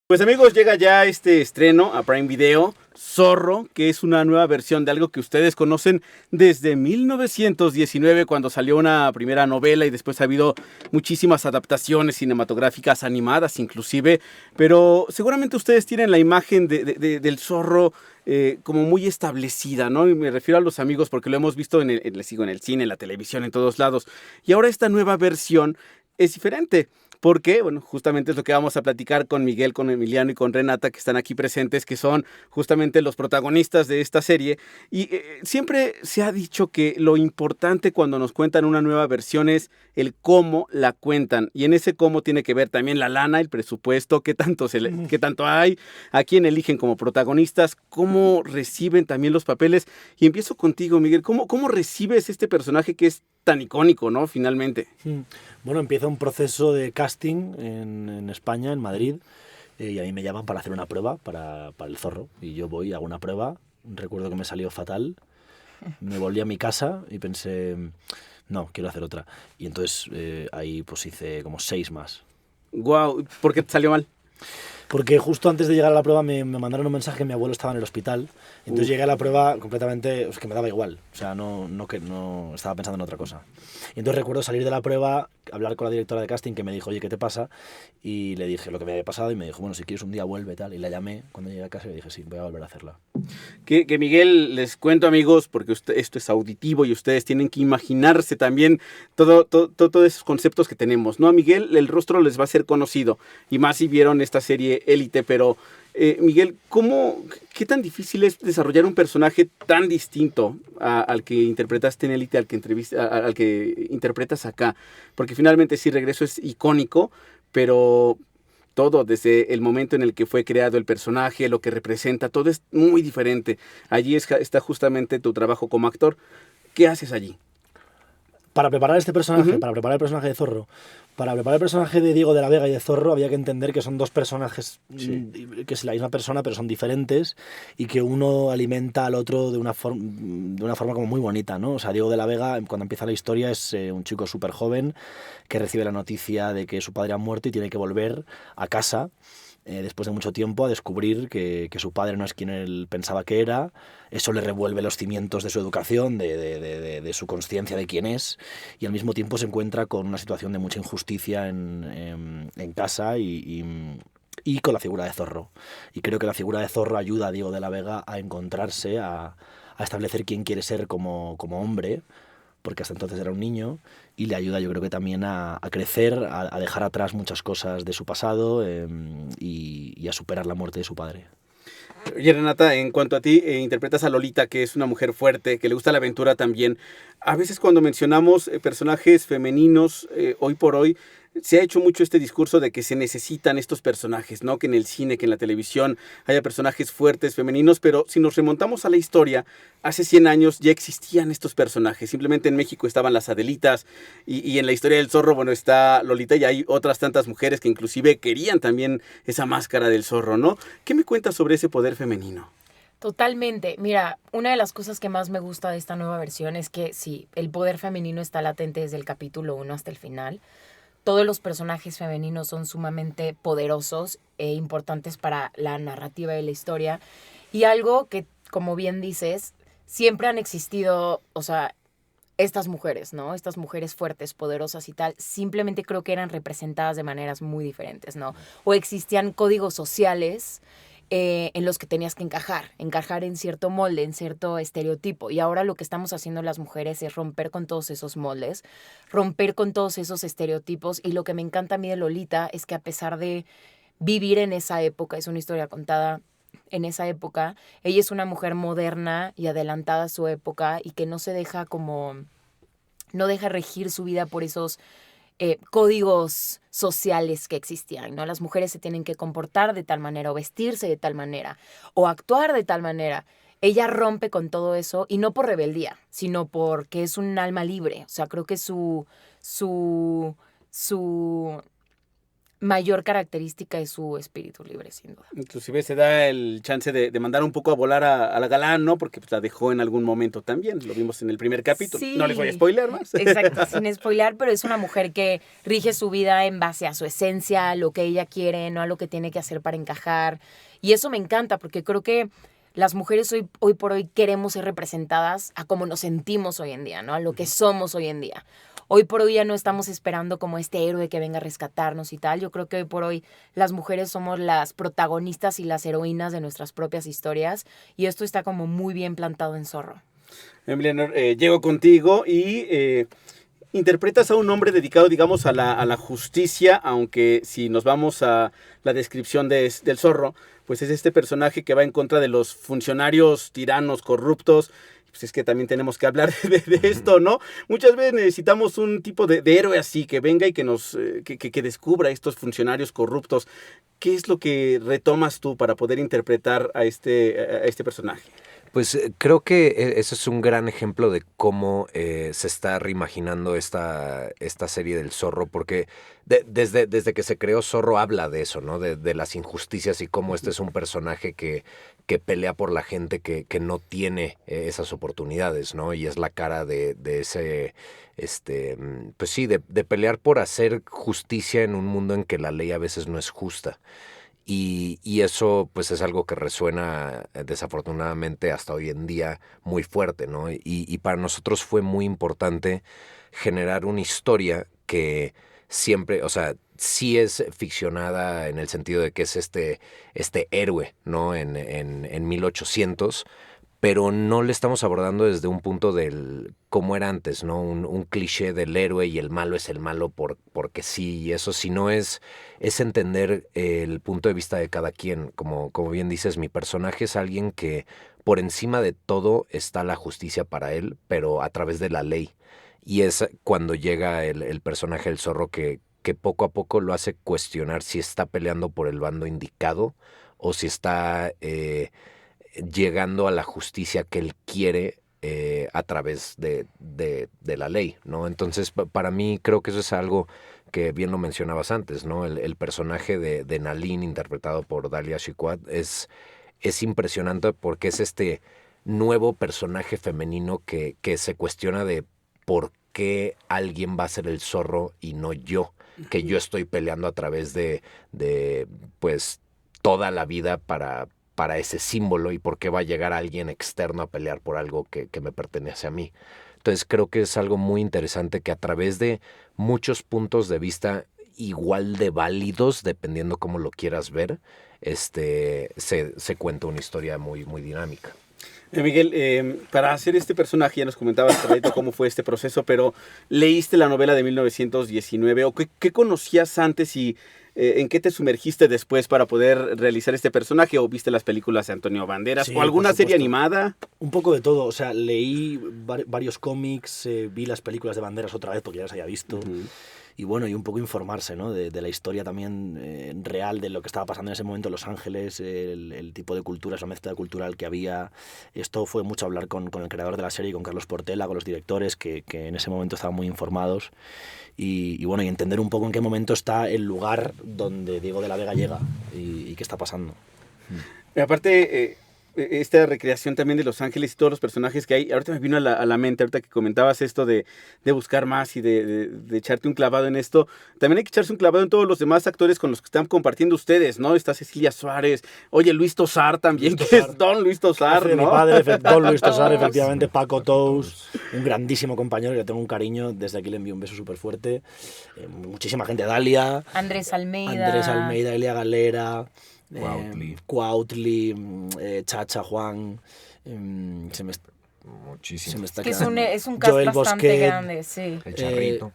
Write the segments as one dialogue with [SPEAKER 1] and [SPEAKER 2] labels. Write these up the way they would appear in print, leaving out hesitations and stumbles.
[SPEAKER 1] Pues amigos, llega ya este estreno a Prime Video, Zorro, que es una nueva versión de algo que ustedes conocen desde 1919, cuando salió una primera novela y después ha habido muchísimas adaptaciones cinematográficas, animadas inclusive, pero seguramente ustedes tienen la imagen del Zorro como muy establecida, ¿no? Y me refiero a los amigos porque lo hemos visto les digo, en el cine, en la televisión, en todos lados. Y ahora esta nueva versión es diferente. Porque, bueno, justamente es lo que vamos a platicar con Miguel, con Emiliano y con Renata, que están aquí presentes, que son justamente los protagonistas de esta serie. Y siempre se ha dicho que lo importante cuando nos cuentan una nueva versión es el cómo la cuentan. Y en ese cómo tiene que ver también la lana, el presupuesto, qué tanto hay, a quién eligen como protagonistas, cómo reciben también los papeles. Y empiezo contigo, Miguel. ¿Cómo recibes este personaje que es tan icónico, ¿no? Finalmente.
[SPEAKER 2] Bueno, empieza un proceso de casting en España, en Madrid, y a mí me llaman para hacer una prueba para el Zorro. Y yo voy, hago una prueba, recuerdo que me salió fatal, me volví a mi casa y pensé, no, quiero hacer otra. Y entonces ahí pues hice como 6 más.
[SPEAKER 1] Wow, ¿por qué te salió mal?
[SPEAKER 2] Porque justo antes de llegar a la prueba me mandaron un mensaje que mi abuelo estaba en el hospital. Entonces llegué a la prueba completamente, es que me daba igual. O sea, no estaba pensando en otra cosa. Y entonces recuerdo salir de la prueba, hablar con la directora de casting que me dijo, oye, ¿qué te pasa? Y le dije lo que me había pasado y me dijo, bueno, si quieres un día vuelve tal. Y la llamé cuando llegué a casa y le dije, sí, voy a volver a hacerla.
[SPEAKER 1] Que Miguel, les cuento amigos, porque esto es auditivo y ustedes tienen que imaginarse también todos esos conceptos que tenemos, ¿no? A Miguel el rostro les va a ser conocido, y más si vieron esta serie Élite, pero Miguel, qué tan difícil es desarrollar un personaje tan distinto al que interpretaste en Élite, al que interpretas acá? Porque finalmente sí, Regreso es icónico, pero todo, desde el momento en el que fue creado el personaje, lo que representa, todo es muy diferente. Allí está justamente tu trabajo como actor. ¿Qué haces allí?
[SPEAKER 2] Para preparar este personaje,
[SPEAKER 1] Ujú.
[SPEAKER 2] para preparar el personaje de Zorro, para preparar el personaje de Diego de la Vega y de Zorro, había que entender que son dos personajes,
[SPEAKER 1] Sí.
[SPEAKER 2] que es la misma persona, pero son diferentes, y que uno alimenta al otro de una forma como muy bonita, ¿no? O sea, Diego de la Vega, cuando empieza la historia, es un chico súper joven que recibe la noticia de que su padre ha muerto y tiene que volver a casa después de mucho tiempo a descubrir que su padre no es quien él pensaba que era. Eso le revuelve los cimientos de su educación, de su conciencia de quién es, y al mismo tiempo se encuentra con una situación de mucha injusticia en casa y con la figura de Zorro. Y creo que la figura de Zorro ayuda a Diego de la Vega a encontrarse, a establecer quién quiere ser como hombre, porque hasta entonces era un niño, y le ayuda yo creo que también a crecer, a dejar atrás muchas cosas de su pasado y a superar la muerte de su padre.
[SPEAKER 1] Oye, Renata, en cuanto a ti, interpretas a Lolita, que es una mujer fuerte, que le gusta la aventura también. A veces cuando mencionamos personajes femeninos, hoy por hoy, se ha hecho mucho este discurso de que se necesitan estos personajes, ¿no? Que en el cine, que en la televisión haya personajes fuertes, femeninos, pero si nos remontamos a la historia, hace 100 años ya existían estos personajes. Simplemente en México estaban las Adelitas y en la historia del zorro, bueno, está Lolita y hay otras tantas mujeres que inclusive querían también esa máscara del zorro, ¿no? ¿Qué me cuentas sobre ese poder femenino?
[SPEAKER 3] Totalmente. Mira, una de las cosas que más me gusta de esta nueva versión es que sí, el poder femenino está latente desde el capítulo 1 hasta el final. Todos los personajes femeninos son sumamente poderosos e importantes para la narrativa de la historia. Y algo que, como bien dices, siempre han existido, o sea, estas mujeres, ¿no? Estas mujeres fuertes, poderosas y tal, simplemente creo que eran representadas de maneras muy diferentes, ¿no? O existían códigos sociales en los que tenías que encajar en cierto molde, en cierto estereotipo. Y ahora lo que estamos haciendo las mujeres es romper con todos esos moldes, romper con todos esos estereotipos. Y lo que me encanta a mí de Lolita es que a pesar de vivir en esa época, es una historia contada en esa época, ella es una mujer moderna y adelantada a su época y que no se deja como, no deja regir su vida por esos códigos sociales que existían, ¿no? Las mujeres se tienen que comportar de tal manera o vestirse de tal manera o actuar de tal manera. Ella rompe con todo eso y no por rebeldía, sino porque es un alma libre. O sea, creo que su mayor característica es su espíritu libre, sin duda.
[SPEAKER 1] Inclusive se da el chance de mandar un poco a volar a la Galán, ¿no? Porque pues, la dejó en algún momento también, lo vimos en el primer capítulo.
[SPEAKER 3] Sí.
[SPEAKER 1] No les voy a spoiler más.
[SPEAKER 3] Exacto, sin spoilear, pero es una mujer que rige su vida en base a su esencia, a lo que ella quiere, no a lo que tiene que hacer para encajar. Y eso me encanta, porque creo que las mujeres hoy por hoy queremos ser representadas a cómo nos sentimos hoy en día, ¿no? A lo que somos hoy en día. Hoy por hoy ya no estamos esperando como este héroe que venga a rescatarnos y tal. Yo creo que hoy por hoy las mujeres somos las protagonistas y las heroínas de nuestras propias historias, y esto está como muy bien plantado en Zorro.
[SPEAKER 1] Emiliano, llego contigo y interpretas a un hombre dedicado, digamos, a la justicia, aunque si nos vamos a la descripción del Zorro, pues es este personaje que va en contra de los funcionarios tiranos, corruptos. Pues es que también tenemos que hablar de esto, ¿no? Muchas veces necesitamos un tipo de héroe así, que venga y que nos que descubra estos funcionarios corruptos. ¿Qué es lo que retomas tú para poder interpretar a este personaje?
[SPEAKER 4] Pues creo que ese es un gran ejemplo de cómo se está reimaginando esta serie del Zorro, porque desde que se creó Zorro habla de eso, ¿no? De las injusticias y cómo este es un personaje que pelea por la gente que no tiene esas oportunidades, ¿no? Y es la cara de ese, pues sí, de pelear por hacer justicia en un mundo en que la ley a veces no es justa. Y eso pues es algo que resuena desafortunadamente hasta hoy en día muy fuerte, ¿no? Y para nosotros fue muy importante generar una historia que siempre, o sea, sí es ficcionada en el sentido de que es este héroe, ¿no? En 1800, pero no le estamos abordando desde un punto del cómo era antes, ¿no? Un cliché del héroe y el malo es el malo porque sí, y eso sí no es entender el punto de vista de cada quien. Como bien dices, mi personaje es alguien que por encima de todo está la justicia para él, pero a través de la ley. Y es cuando llega el personaje del Zorro que poco a poco lo hace cuestionar si está peleando por el bando indicado o si está llegando a la justicia que él quiere a través de la ley, ¿no? Entonces, para mí creo que eso es algo que bien lo mencionabas antes, ¿no? El personaje de Nalin, interpretado por Dalia Shikwat, es impresionante porque es este nuevo personaje femenino que se cuestiona de por qué alguien va a ser el Zorro y no yo, que yo estoy peleando a través de pues toda la vida para ese símbolo, y por qué va a llegar alguien externo a pelear por algo que me pertenece a mí. Entonces creo que es algo muy interesante que a través de muchos puntos de vista igual de válidos, dependiendo cómo lo quieras ver, se cuenta una historia muy, muy dinámica.
[SPEAKER 1] Miguel, para hacer este personaje, ya nos comentabas cómo fue este proceso, pero ¿leíste la novela de 1919 o qué conocías antes y en qué te sumergiste después para poder realizar este personaje? ¿O viste las películas de Antonio Banderas
[SPEAKER 2] Sí,
[SPEAKER 1] o alguna serie animada?
[SPEAKER 2] Un poco de todo, o sea, leí varios cómics, vi las películas de Banderas otra vez porque ya las había visto. Uh-huh. Y bueno, y un poco informarse, ¿no? de la historia también real de lo que estaba pasando en ese momento en Los Ángeles, el tipo de cultura, esa mezcla cultural que había. Esto fue mucho hablar con el creador de la serie, con Carlos Portela, con los directores, que en ese momento estaban muy informados. Y bueno, y entender un poco en qué momento está el lugar donde Diego de la Vega llega y qué está pasando.
[SPEAKER 1] Aparte, esta recreación también de Los Ángeles y todos los personajes que hay, ahorita me vino a la mente, ahorita que comentabas esto de buscar más y de echarte un clavado en esto, también hay que echarse un clavado en todos los demás actores con los que están compartiendo ustedes, ¿no? Está Cecilia Suárez, oye, Luis Tosar también, Luis Tosar. Es Don Luis Tosar, ¿no?
[SPEAKER 2] Mi padre, Don Luis Tosar, efectivamente, Paco Tous, un grandísimo compañero, le tengo un cariño, desde aquí le envío un beso súper fuerte, muchísima gente, Dalia,
[SPEAKER 3] Andrés Almeida,
[SPEAKER 2] Elia Galera,
[SPEAKER 4] Cuautli,
[SPEAKER 2] Chacha, Juan,
[SPEAKER 4] muchísimo.
[SPEAKER 2] Se me está
[SPEAKER 3] que es un cast
[SPEAKER 2] Joel
[SPEAKER 3] bastante
[SPEAKER 2] Bosquet,
[SPEAKER 3] grande, sí.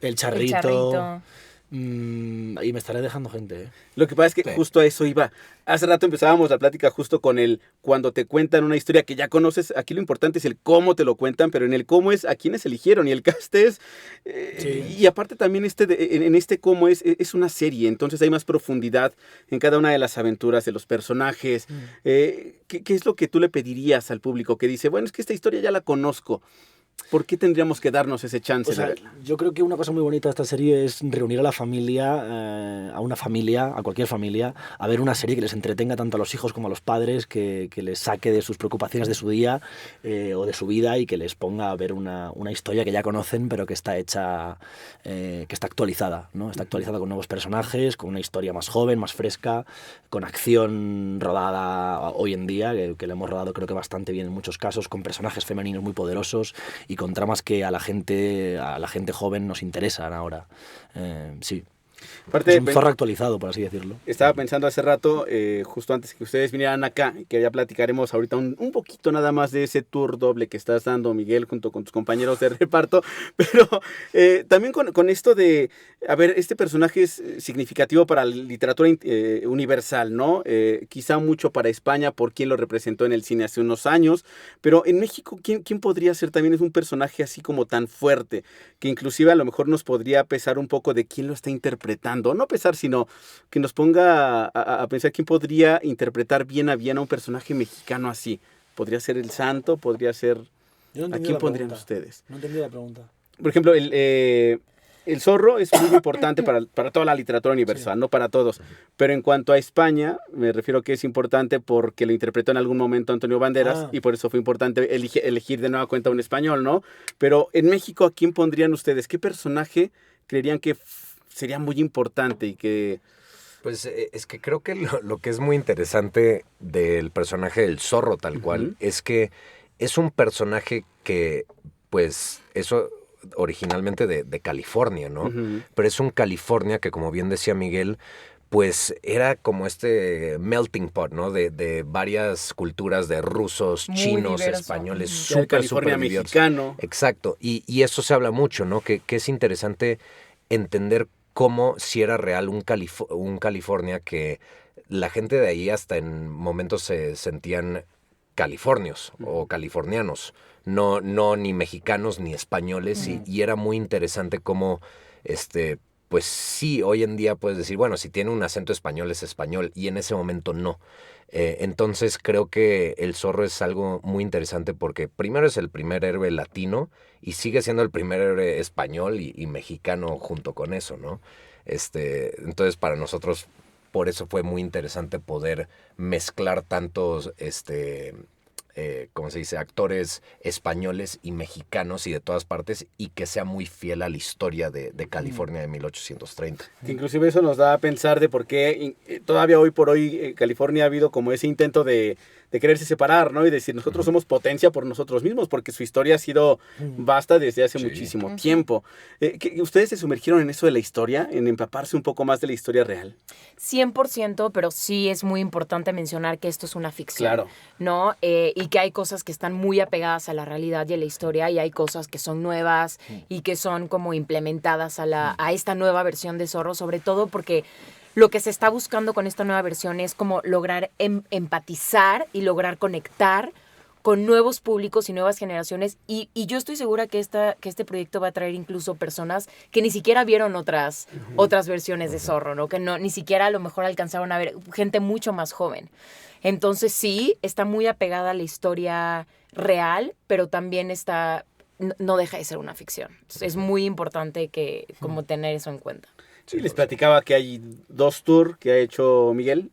[SPEAKER 2] El Charrito. Y me estaré dejando gente.
[SPEAKER 1] Lo que pasa es que justo a eso iba. Hace rato empezábamos la plática justo con el cuando te cuentan una historia que ya conoces. Aquí lo importante es el cómo te lo cuentan, pero en el cómo es a quienes eligieron y el cast es. Sí. Y aparte también en este cómo es una serie, entonces hay más profundidad en cada una de las aventuras de los personajes. ¿Qué es lo que tú le pedirías al público que dice, bueno, es que esta historia ya la conozco? ¿Por qué tendríamos que darnos ese chance
[SPEAKER 2] O sea,
[SPEAKER 1] de verla?
[SPEAKER 2] yo creo que una cosa muy bonita de esta serie es reunir a la familia, a una familia, a cualquier familia, a ver una serie que les entretenga tanto a los hijos como a los padres, que les saque de sus preocupaciones de su día o de su vida y que les ponga a ver una historia que ya conocen, pero que está hecha, que está actualizada, ¿no? Está actualizada con nuevos personajes, con una historia más joven, más fresca, con acción rodada hoy en día, que le hemos rodado creo que bastante bien en muchos casos, con personajes femeninos muy poderosos y con tramas que a la gente joven nos interesan ahora. Sí.
[SPEAKER 1] Aparte,
[SPEAKER 2] Es un Zorro actualizado, por así decirlo.
[SPEAKER 1] estaba pensando hace rato, justo antes que ustedes vinieran acá, que ya platicaremos ahorita un poquito nada más de ese tour doble que estás dando, Miguel, junto con tus compañeros de reparto, pero también con esto de, a ver, este personaje es significativo para la literatura universal, ¿no? Quizá mucho para España por quien lo representó en el cine hace unos años, pero en México, ¿quién podría ser también? Es un personaje así como tan fuerte, que inclusive a lo mejor nos podría pesar un poco de quién lo está interpretando. No pesar, sino que nos ponga a pensar quién podría interpretar bien a un personaje mexicano así. ¿Podría ser el Santo? ¿Podría ser...?
[SPEAKER 2] Yo no
[SPEAKER 1] ¿A quién pondrían ustedes?
[SPEAKER 2] No entendí la pregunta.
[SPEAKER 1] Por ejemplo, el Zorro es muy importante para toda la literatura universal,
[SPEAKER 2] Sí.
[SPEAKER 1] no para todos. Pero en cuanto a España, me refiero que es importante porque lo interpretó en algún momento Antonio Banderas y por eso fue importante elegir de nueva cuenta un español, ¿no? Pero en México, ¿a quién pondrían ustedes? ¿Qué personaje creerían que sería muy importante y que...
[SPEAKER 4] Pues es que creo que lo que es muy interesante del personaje del Zorro tal cual es que es un personaje que, pues, eso originalmente de California, ¿no? Pero es un California que, como bien decía Miguel, pues era como este melting pot, ¿no? De varias culturas, de rusos,
[SPEAKER 3] Muy
[SPEAKER 4] chinos,
[SPEAKER 3] diverso.
[SPEAKER 4] españoles,
[SPEAKER 1] el
[SPEAKER 4] súper
[SPEAKER 1] California
[SPEAKER 4] diverso.
[SPEAKER 1] mexicano.
[SPEAKER 4] Exacto, y eso se habla mucho, ¿no? Que es interesante entender cómo si era real un California que la gente de ahí hasta en momentos se sentían californios o californianos, no ni mexicanos ni españoles, y era muy interesante cómo, pues sí, hoy en día puedes decir, bueno, si tiene un acento español es español, y en ese momento no. Entonces creo que el Zorro es algo muy interesante porque primero es el primer héroe latino y sigue siendo el primer héroe español y mexicano junto con eso, ¿no? Entonces para nosotros por eso fue muy interesante poder mezclar tantos, ¿cómo se dice? Actores españoles y mexicanos y de todas partes, y que sea muy fiel a la historia de California de 1830.
[SPEAKER 1] Que inclusive eso nos da a pensar de por qué todavía hoy por hoy California ha habido como ese intento de quererse separar, ¿no? Y decir, nosotros somos potencia por nosotros mismos, porque su historia ha sido vasta desde hace muchísimo tiempo. ¿Ustedes se sumergieron en eso de la historia, en empaparse un poco más de la historia real?
[SPEAKER 3] 100%, pero sí es muy importante mencionar que esto es una ficción.
[SPEAKER 1] Claro.
[SPEAKER 3] ¿No? Y que hay cosas que están muy apegadas a la realidad y a la historia, y hay cosas que son nuevas y que son como implementadas a esta nueva versión de Zorro, sobre todo porque lo que se está buscando con esta nueva versión es como lograr empatizar y lograr conectar con nuevos públicos y nuevas generaciones, y yo estoy segura que este proyecto va a traer incluso personas que ni siquiera vieron otras versiones de Zorro, ¿no? Que ni siquiera a lo mejor alcanzaron a ver, gente mucho más joven. Entonces sí, está muy apegada a la historia real, pero también no deja de ser una ficción. Entonces, es muy importante como tener eso en cuenta.
[SPEAKER 1] Sí, les platicaba que hay 2 tours que ha hecho Miguel.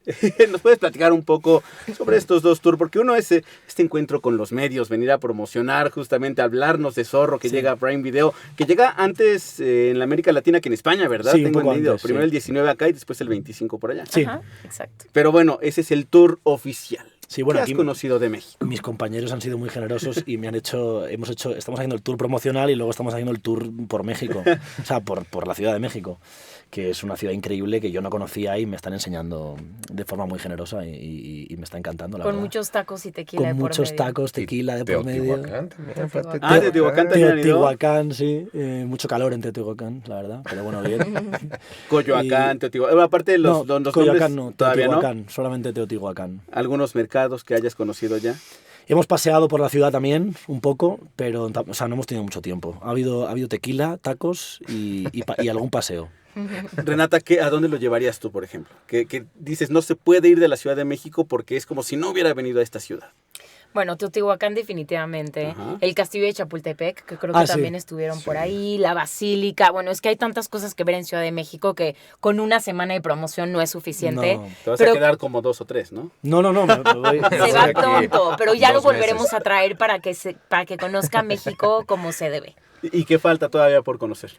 [SPEAKER 1] ¿Nos puedes platicar un poco sobre estos 2 tours? Porque uno es este encuentro con los medios, venir a promocionar, justamente a hablarnos de Zorro, que llega a Prime Video, que llega antes en la América Latina que en España, ¿verdad?
[SPEAKER 2] Sí,
[SPEAKER 1] Tengo
[SPEAKER 2] un poco
[SPEAKER 1] entendido.
[SPEAKER 2] antes,
[SPEAKER 1] Primero
[SPEAKER 2] sí.
[SPEAKER 1] el 19 acá y después el 25 por allá.
[SPEAKER 2] Sí.
[SPEAKER 3] Ajá, exacto.
[SPEAKER 1] Pero bueno, ese es el tour oficial.
[SPEAKER 2] Sí, bueno,
[SPEAKER 1] ¿Qué
[SPEAKER 2] aquí
[SPEAKER 1] has conocido de México?
[SPEAKER 2] mis compañeros han sido muy generosos y estamos haciendo el tour promocional y luego estamos haciendo el tour por México, o sea, por la Ciudad de México, que es una ciudad increíble que yo no conocía y me están enseñando de forma muy generosa y me está encantando, la
[SPEAKER 3] Con
[SPEAKER 2] verdad.
[SPEAKER 3] muchos tacos y tequila de
[SPEAKER 2] Con
[SPEAKER 3] por
[SPEAKER 2] muchos
[SPEAKER 3] medio.
[SPEAKER 2] tacos, tequila de por medio.
[SPEAKER 4] Teotihuacán también, aparte.
[SPEAKER 1] Ah, de Teotihuacán también han ido.
[SPEAKER 2] Teotihuacán, sí. Mucho calor en Teotihuacán, la verdad, pero bueno, bien.
[SPEAKER 1] Coyoacán, Teotihuacán. Aparte de los
[SPEAKER 2] Coyoacán
[SPEAKER 1] nombres,
[SPEAKER 2] no,
[SPEAKER 1] todavía no.
[SPEAKER 2] Teotihuacán, solamente Teotihuacán.
[SPEAKER 1] Algunos mercados que hayas conocido ya.
[SPEAKER 2] Hemos paseado por la ciudad también, un poco, pero o sea, no hemos tenido mucho tiempo. Ha habido tequila, tacos y algún paseo.
[SPEAKER 1] Renata, ¿a dónde lo llevarías tú, por ejemplo? Que dices, no se puede ir de la Ciudad de México porque es como si no hubiera venido a esta ciudad.
[SPEAKER 3] Bueno, Teotihuacán definitivamente.
[SPEAKER 1] Ajá.
[SPEAKER 3] El castillo de Chapultepec, que creo que
[SPEAKER 2] Ah, sí.
[SPEAKER 3] también estuvieron por ahí. La basílica. Bueno, es que hay tantas cosas que ver en Ciudad de México que con una semana de promoción no es suficiente.
[SPEAKER 2] No.
[SPEAKER 1] Te vas
[SPEAKER 3] Pero-
[SPEAKER 1] a quedar como 2 o 3, ¿no?
[SPEAKER 2] No, me voy.
[SPEAKER 3] Se va
[SPEAKER 4] Aquí,
[SPEAKER 3] pronto, pero ya lo
[SPEAKER 4] 2
[SPEAKER 3] volveremos
[SPEAKER 4] meses.
[SPEAKER 3] a traer para que conozca México como se debe.
[SPEAKER 1] ¿Y qué falta todavía por conocer?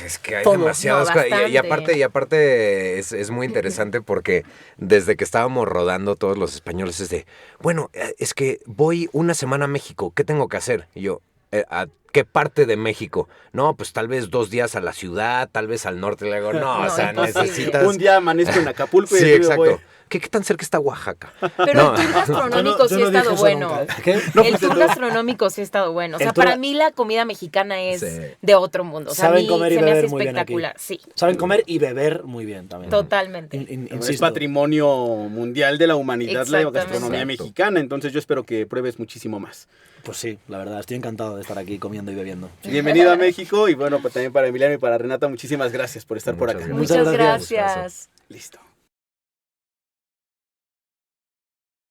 [SPEAKER 4] Es que hay
[SPEAKER 3] Todo,
[SPEAKER 4] demasiadas
[SPEAKER 3] no,
[SPEAKER 4] cosas. Y
[SPEAKER 3] bastante.
[SPEAKER 4] aparte es muy interesante porque desde que estábamos rodando todos los españoles es de, bueno, es que voy una semana a México, ¿qué tengo que hacer? Y yo, ¿a qué parte de México? No, pues tal vez 2 días a la ciudad, tal vez al norte. Le digo, no,
[SPEAKER 3] No,
[SPEAKER 4] o sea,
[SPEAKER 3] imposible.
[SPEAKER 4] necesitas...
[SPEAKER 1] Un día amanezco en Acapulco y
[SPEAKER 4] Sí,
[SPEAKER 1] el otro
[SPEAKER 4] exacto.
[SPEAKER 1] voy.
[SPEAKER 4] ¿Qué tan cerca está Oaxaca?
[SPEAKER 3] Pero
[SPEAKER 4] No.
[SPEAKER 3] el tour gastronómico
[SPEAKER 2] Yo
[SPEAKER 3] sí ha
[SPEAKER 2] no dije
[SPEAKER 3] estado
[SPEAKER 2] eso
[SPEAKER 3] bueno.
[SPEAKER 2] nunca, ¿eh? ¿Qué?
[SPEAKER 3] El tour gastronómico sí ha estado bueno. O sea,
[SPEAKER 2] El tour-
[SPEAKER 3] para mí la comida mexicana es
[SPEAKER 4] Sí.
[SPEAKER 3] de otro mundo. O sea, a
[SPEAKER 2] Saben
[SPEAKER 3] mí
[SPEAKER 2] comer y
[SPEAKER 3] se me hace
[SPEAKER 2] beber muy bien aquí.
[SPEAKER 3] espectacular. Sí,
[SPEAKER 2] Saben comer y beber muy bien también.
[SPEAKER 3] totalmente.
[SPEAKER 1] Es
[SPEAKER 2] Insisto.
[SPEAKER 1] patrimonio mundial de la humanidad la
[SPEAKER 3] Exactamente.
[SPEAKER 1] gastronomía
[SPEAKER 4] Exacto.
[SPEAKER 1] mexicana, entonces yo espero que pruebes muchísimo más.
[SPEAKER 2] Pues sí, la verdad, estoy encantado de estar aquí comiendo y bebiendo.
[SPEAKER 1] Bienvenido a México y bueno, pues también para Emiliano y para Renata, muchísimas gracias por estar por
[SPEAKER 4] Muchas
[SPEAKER 1] acá.
[SPEAKER 4] gracias.
[SPEAKER 3] Muchas
[SPEAKER 2] Muchas gracias.
[SPEAKER 3] gracias.
[SPEAKER 1] Listo.